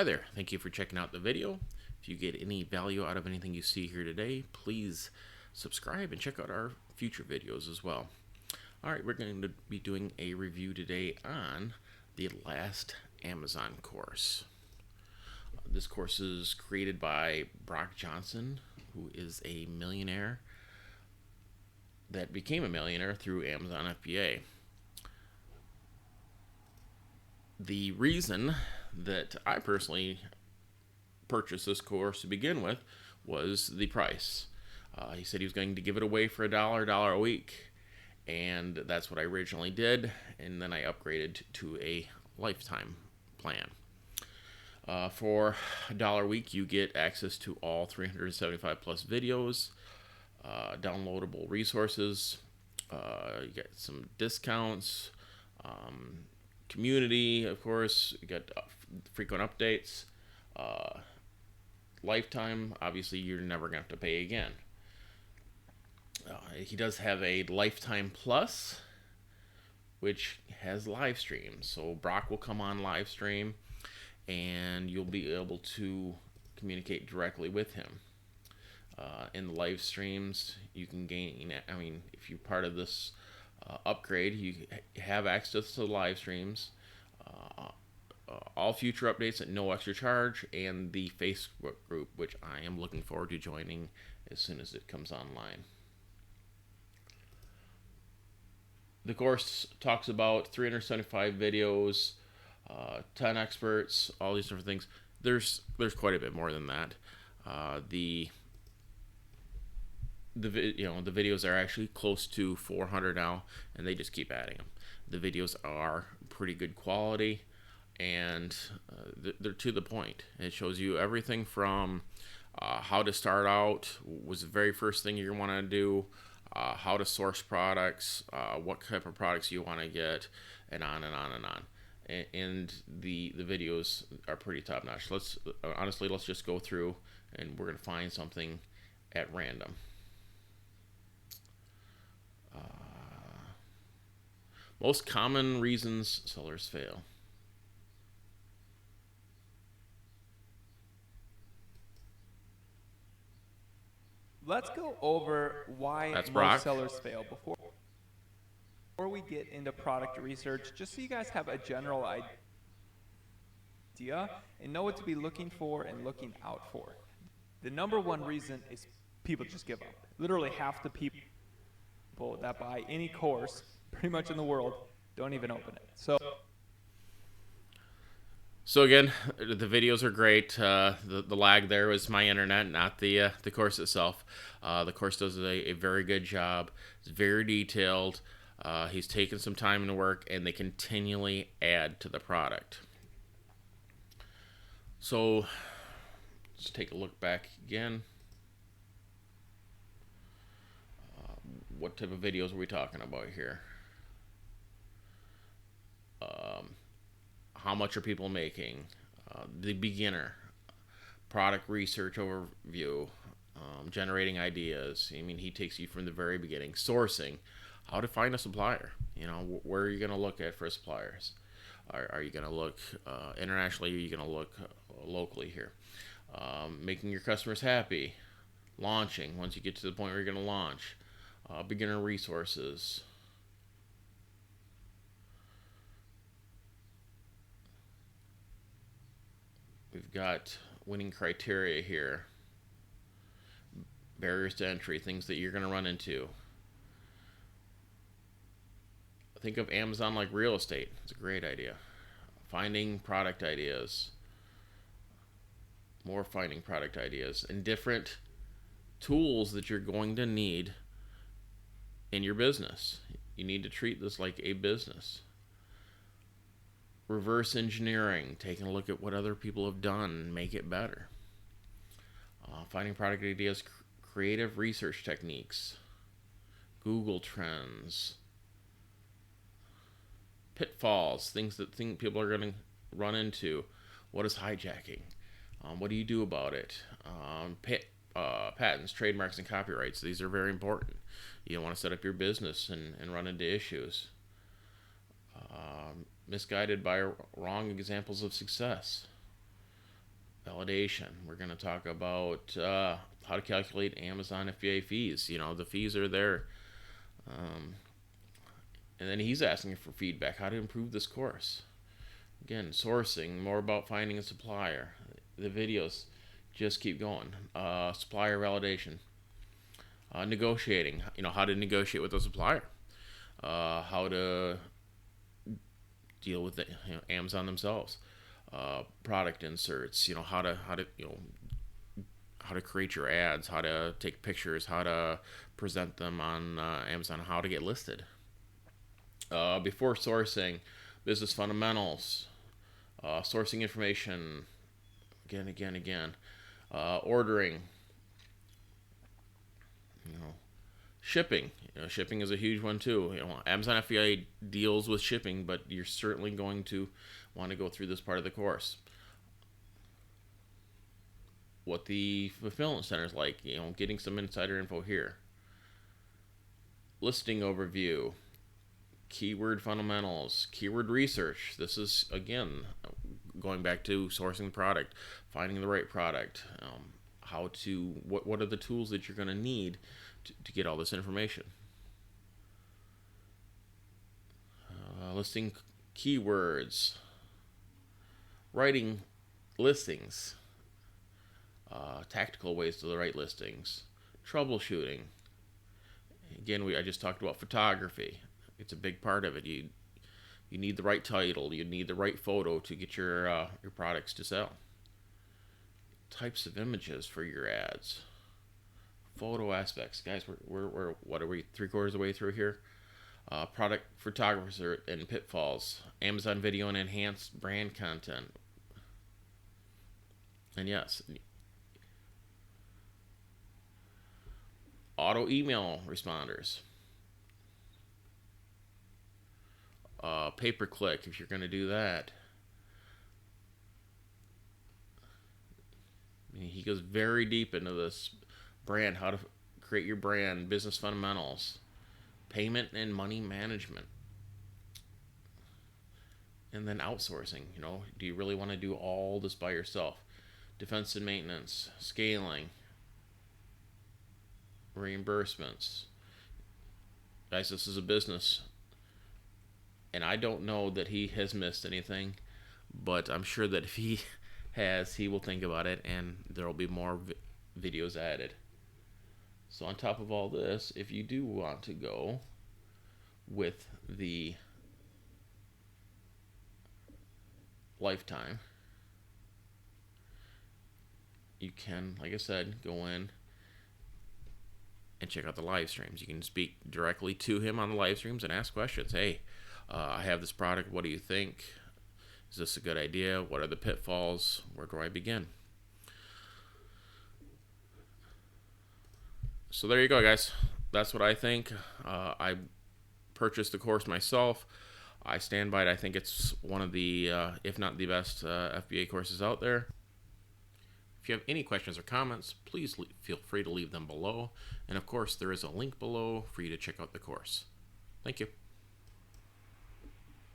Hi there, thank you for checking out the video. If you get any value out of anything you see here today, please subscribe and check out our future videos as well. Alright, we're going to be doing a review today on the last Amazon course. This course is created by Brock Johnson, who is a millionaire that became a millionaire through Amazon FBA. The reason that I personally purchased this course to begin with was the price. He said he was going to give it away for $1 a week, and that's what I originally did, and then I upgraded to a lifetime plan. For $1 a week, you get access to all 375 plus videos, downloadable resources, you get some discounts, community, of course, you get frequent updates, lifetime, obviously you're never going to have to pay again. He does have a lifetime plus, which has live streams. So Brock will come on live stream and you'll be able to communicate directly with him. In the live streams, you can gain, if you're part of this upgrade, you have access to the live streams, all future updates at no extra charge, and the Facebook group, which I am looking forward to joining as soon as it comes online. The course talks about 375 videos, 10 experts, all these different things. There's quite a bit more than that. The videos are actually close to 400 now, and they just keep adding them. The videos are pretty good quality, and they're to the point. It shows you everything from how to start out, was the very first thing you want to do, how to source products, what type of products you want to get, and on and on and on. And the videos are pretty top notch. Let's just go through, and we're gonna find something at random. Most common reasons sellers fail. Let's go over why That's Brock. most sellers fail before we get into product research, just so you guys have a general idea and know what to be looking for and looking out for. The number one reason is people just give up. Literally half the people that buy any course pretty much in the world don't even open it. So again, the videos are great. The lag there was my internet, not the course itself. The course does a very good job. It's very detailed. He's taken some time into work, and they continually add to the product. So let's take a look back again. What type of videos are we talking about here? How much are people making? The beginner, product research overview, generating ideas. He takes you from the very beginning. Sourcing, how to find a supplier. Where are you going to look at for suppliers? Are you going to look internationally? Or are you going to look locally here? Making your customers happy. Launching, once you get to the point where you're going to launch. Beginner resources. We've got winning criteria here. Barriers to entry, things that you're going to run into. Think of Amazon like real estate. It's a great idea. Finding product ideas. More finding product ideas. And different tools that you're going to need in your business. You need to treat this like a business. Reverse engineering, taking a look at what other people have done and make it better. Finding product ideas, creative research techniques, Google Trends, pitfalls, things that people are going to run into. What is hijacking? What do you do about it? Patents, trademarks, and copyrights. These are very important. You don't want to set up your business and run into issues. Misguided by wrong examples of success. validation. We're going to talk about how to calculate Amazon FBA fees. You know, the fees are there. And then he's asking for feedback, how to improve this course. Again, sourcing, more about finding a supplier. The videos just keep going. Supplier validation. Negotiating, you know, how to negotiate with a supplier. How to deal with Amazon themselves. Product inserts, you know, how to how to create your ads, how to take pictures, how to present them on Amazon, how to get listed. Before sourcing, business fundamentals, sourcing information, again, ordering, you know, shipping. You know, shipping is a huge one too. You know, Amazon FBA deals with shipping, but you're certainly going to want to go through this part of the course. What the fulfillment center is like, you know, getting some insider info here. Listing overview, keyword fundamentals, keyword research. This is, again, going back to sourcing the product, finding the right product, what are the tools that you're going to need to get all this information. Listing keywords, writing listings, tactical ways to write listings, troubleshooting. Again, I just talked about photography. It's a big part of it. You need the right title. You need the right photo to get your products to sell. Types of images for your ads. Photo aspects, guys. We're what are we 3/4 of the way through here? Product photographers and pitfalls. Amazon video and enhanced brand content. And yes, auto email responders. Pay-per-click if you're going to do that. I mean, he goes very deep into this brand, how to create your brand, business fundamentals, payment and money management, and then outsourcing. You know, do you really want to do all this by yourself? Defense and maintenance, scaling, reimbursements. Guys, this is a business, and I don't know that he has missed anything, but I'm sure that if he has, he will think about it, and there will be more videos added. So on top of all this, if you do want to go with the lifetime, you can, like I said, go in and check out the live streams. You can speak directly to him on the live streams and ask questions. Hey, I have this product. What do you think? Is this a good idea? What are the pitfalls? Where do I begin? So there you go, guys. That's what I think. I purchased the course myself. I stand by it. I think it's one of the, if not the best FBA courses out there. If you have any questions or comments, please feel free to leave them below. And of course, there is a link below for you to check out the course. Thank you.